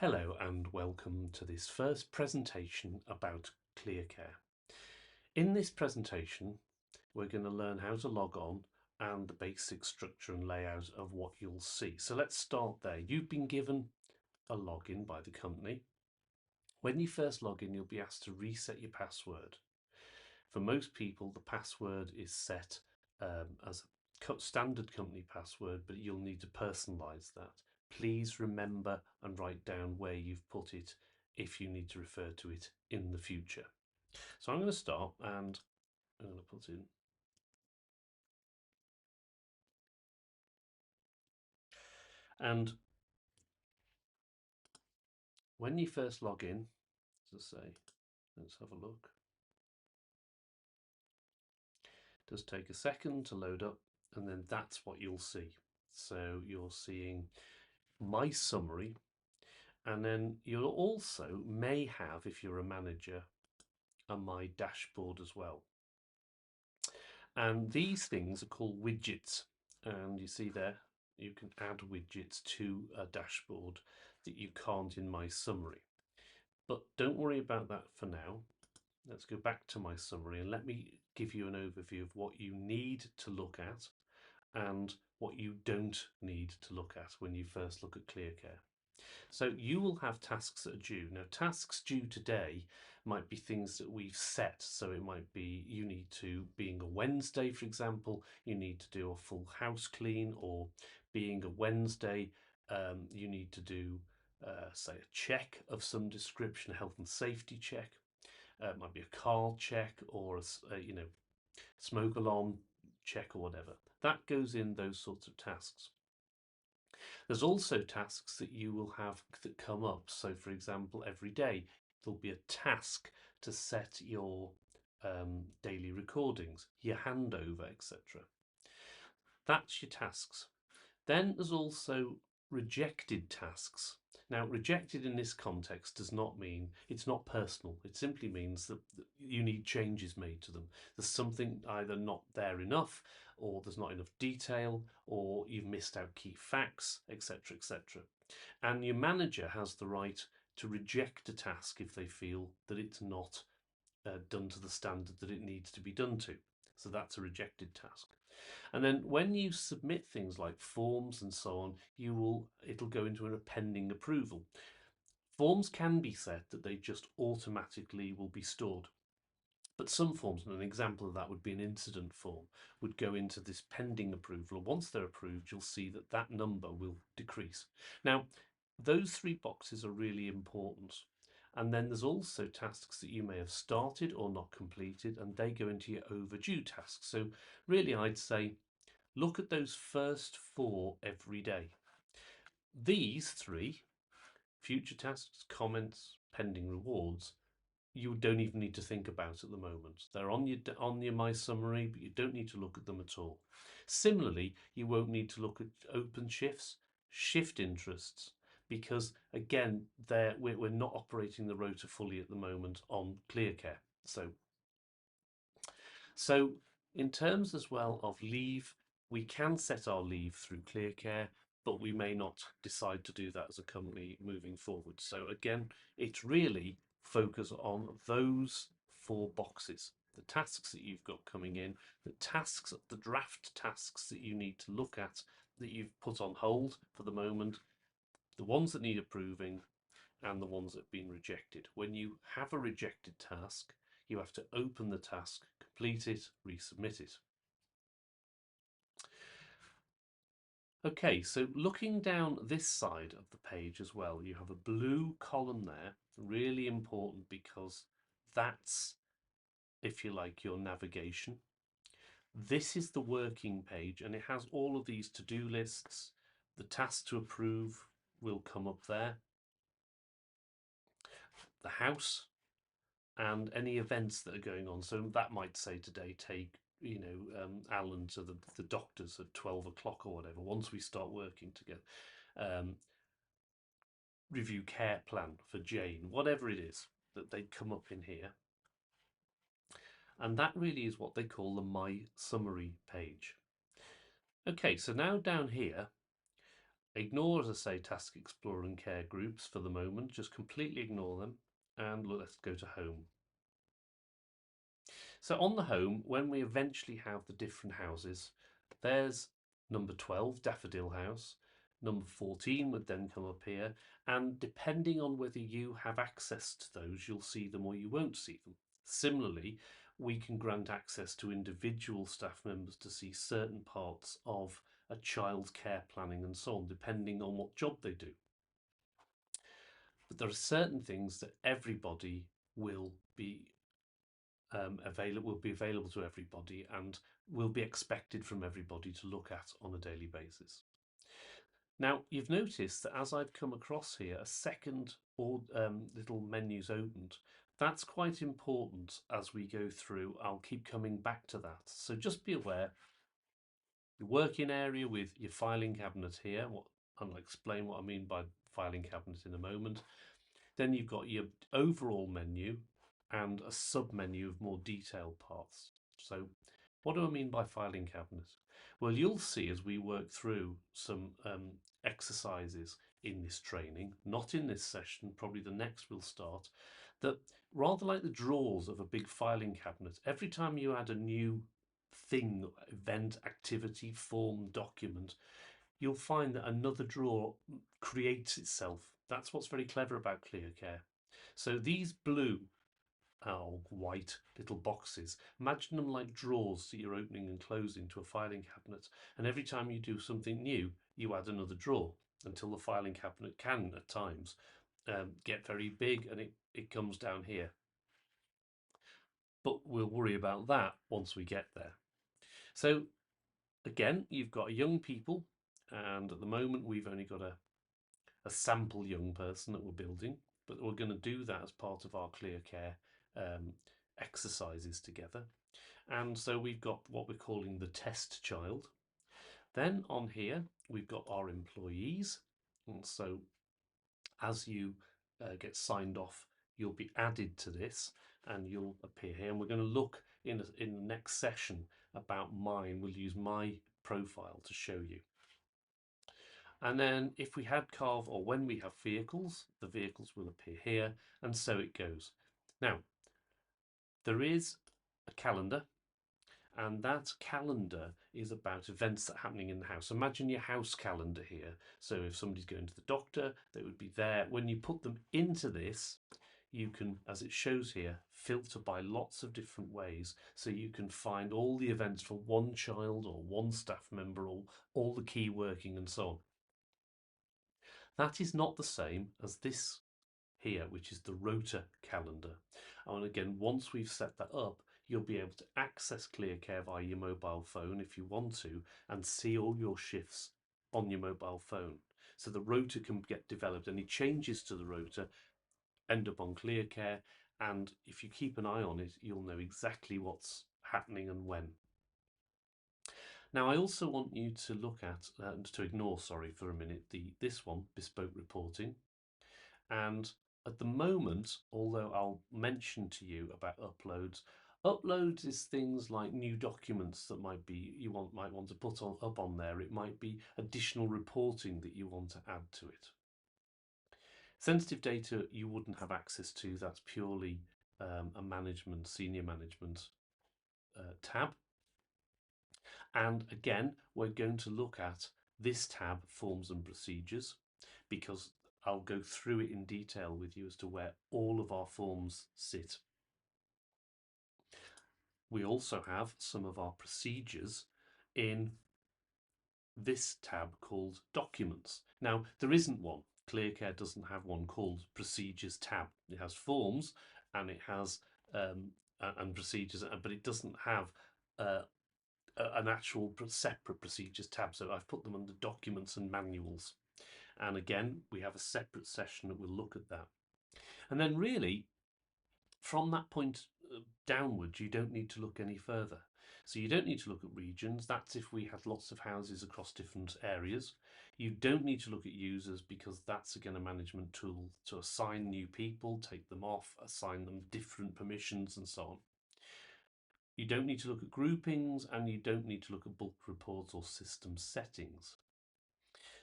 Hello and welcome to this first presentation about Clearcare. In this presentation, we're going to learn how to log on and the basic structure and layout of what you'll see. So let's start there. You've been given a login by the company. When you first log in, you'll be asked to reset your password. For most people, the password is set as a standard company password, but you'll need to personalize that. Please remember and write down where you've put it if you need to refer to it in the future. So I'm going to start and I'm going to put in. And when you first log in, as I say, let's have a look. It does take a second to load up, and then that's what you'll see. So you're seeing my summary, and then you'll also may have, if you're a manager, a my dashboard as well. And these things are called widgets. And you see there, you can add widgets to a dashboard that you can't in my summary. But don't worry about that for now. Let's go back to my summary and let me give you an overview of what you need to look at and what you don't need to look at when you first look at Clearcare. So you will have tasks that are due. Now, tasks due today might be things that we've set. So it might be you need to, being a Wednesday, for example, you need to do a full house clean, or being a Wednesday, you need to do, say, a check of some description, a health and safety check. It might be a car check or a smoke alarm check or whatever. That goes in those sorts of tasks. There's also tasks that you will have that come up. So, for example, every day there'll be a task to set your daily recordings, your handover, etc. That's your tasks. Then there's also rejected tasks. Now, rejected in this context does not mean it's not personal. It simply means that you need changes made to them. There's something either not there enough, or there's not enough detail, or you've missed out key facts, etc., etc. And your manager has the right to reject a task if they feel that it's not done to the standard that it needs to be done to. So that's a rejected task. And then when you submit things like forms and so on, it'll go into a pending approval. Forms can be set that they just automatically will be stored. But some forms, and an example of that would be an incident form, would go into this pending approval. And once they're approved, you'll see that that number will decrease. Now, those three boxes are really important. And then there's also tasks that you may have started or not completed, and they go into your overdue tasks. So really, I'd say look at those first four every day. These three, future tasks, comments, pending rewards, you don't even need to think about at the moment. They're on your my summary, but you don't need to look at them at all. Similarly, you won't need to look at open shifts, shift interests, because again, we're not operating the rota fully at the moment on Clearcare. So in terms as well of leave, we can set our leave through Clearcare, but we may not decide to do that as a company moving forward. So again, it's really focus on those four boxes. The tasks that you've got coming in, the draft tasks that you need to look at that you've put on hold for the moment, the ones that need approving, and the ones that have been rejected. When you have a rejected task, you have to open the task, complete it, resubmit it. Okay, so looking down this side of the page as well, you have a blue column there, really important because that's, if you like, your navigation. This is the working page and it has all of these to-do lists. The task to approve will come up there. The house and any events that are going on. So that might say today, take Alan to the doctors at 12 o'clock or whatever, once we start working together. Review care plan for Jane, whatever it is, that they come up in here. And that really is what they call the My Summary page. Okay, so now down here, Ignore, as I say, task explorer and care groups for the moment. Just completely ignore them. And look, let's go to home. So on the home, when we eventually have the different houses, there's number 12, Daffodil House. Number 14 would then come up here. And depending on whether you have access to those, you'll see them or you won't see them. Similarly, we can grant access to individual staff members to see certain parts of a child's care planning and so on, depending on what job they do. But there are certain things that everybody will be available to everybody and will be expected from everybody to look at on a daily basis. Now, you've noticed that as I've come across here, a second little menu's opened. That's quite important as we go through. I'll keep coming back to that. So just be aware, your working area with your filing cabinet here, and I'll explain what I mean by filing cabinet in a moment. Then you've got your overall menu and a sub-menu of more detailed parts. So what do I mean by filing cabinet? Well, you'll see as we work through some exercises in this training, not in this session, probably the next we'll start, that rather like the drawers of a big filing cabinet, every time you add a new thing, event, activity, form, document, you'll find that another drawer creates itself. That's what's very clever about Clearcare. So these blue white little boxes, imagine them like drawers that you're opening and closing to a filing cabinet. And every time you do something new, you add another drawer until the filing cabinet can, at times, get very big and it comes down here. But we'll worry about that once we get there. So again, you've got young people, and at the moment we've only got a sample young person that we're building, but we're going to do that as part of our Clearcare exercises together. And so we've got what we're calling the test child. Then on here, we've got our employees. And so as you get signed off, you'll be added to this and you'll appear here. And we're going to look in the next session about mine. We'll use my profile to show you. And then if we had carve or when we have vehicles, the vehicles will appear here, and so it goes. Now, there is a calendar, and that calendar is about events that are happening in the house. Imagine your house calendar here. So if somebody's going to the doctor, they would be there. When you put them into this, you can, as it shows here, filter by lots of different ways. So you can find all the events for one child or one staff member, or all the key working and so on. That is not the same as this here, which is the rota calendar. And again, once we've set that up, you'll be able to access Clearcare via your mobile phone if you want to, and see all your shifts on your mobile phone. So the rota can get developed. Any changes to the rota end up on Clearcare, and if you keep an eye on it, you'll know exactly what's happening and when. Now, I also want you to look at, to ignore, sorry, for a minute, this one, bespoke reporting. And at the moment, although I'll mention to you about uploads, uploads is things like new documents that might want to put up on there. It might be additional reporting that you want to add to it. Sensitive data you wouldn't have access to. That's purely a management, senior management tab. And again, we're going to look at this tab, forms and procedures, because I'll go through it in detail with you as to where all of our forms sit. We also have some of our procedures in this tab called Documents. Now, there isn't one. Clearcare doesn't have one called Procedures tab. It has forms and it has and procedures, but it doesn't have an actual separate procedures tab. So I've put them under Documents and Manuals. And again, we have a separate session that will look at that. And then really, from that point downwards, you don't need to look any further. So you don't need to look at regions. That's if we had lots of houses across different areas. You don't need to look at users, because that's again a management tool to assign new people, take them off, assign them different permissions and so on. You don't need to look at groupings, and you don't need to look at bulk reports or system settings.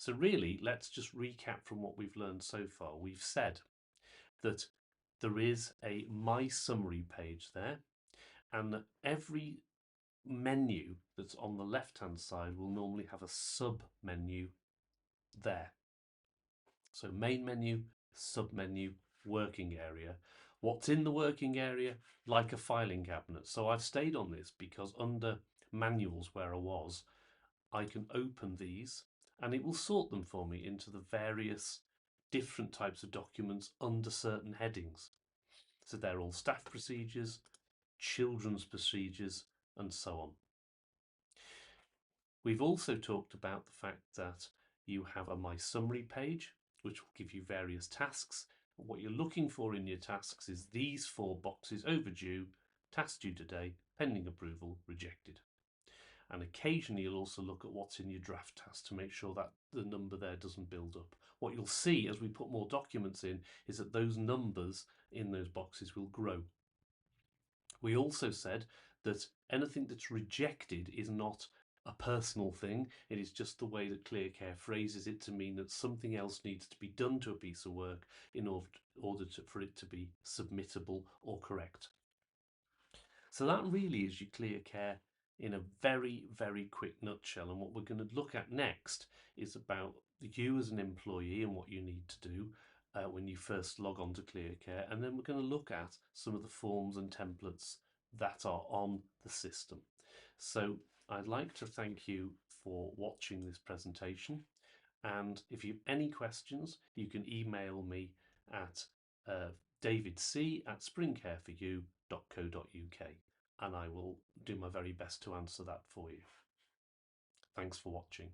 So really, let's just recap from what we've learned so far. We've said that there is a My Summary page there, and that every menu that's on the left-hand side will normally have a sub-menu there. So main menu, sub-menu, working area. What's in the working area? Like a filing cabinet. So I've stayed on this because under manuals where I was, I can open these and it will sort them for me into the various different types of documents under certain headings. So they're all staff procedures, children's procedures, and so on. We've also talked about the fact that you have a My Summary page, which will give you various tasks. What you're looking for in your tasks is these 4 boxes: overdue, task due today, pending approval, rejected. And occasionally you'll also look at what's in your draft task to make sure that the number there doesn't build up. What you'll see as we put more documents in is that those numbers in those boxes will grow. We also said that anything that's rejected is not a personal thing. It is just the way that Clearcare phrases it to mean that something else needs to be done to a piece of work in order for it to be submittable or correct. So that really is your Clearcare in a very, very quick nutshell. And what we're going to look at next is about you as an employee and what you need to do when you first log on to Clearcare. And then we're going to look at some of the forms and templates that are on the system. So I'd like to thank you for watching this presentation. And if you have any questions, you can email me at davidc@springcareforyou.co.uk, and I will do my very best to answer that for you. Thanks for watching.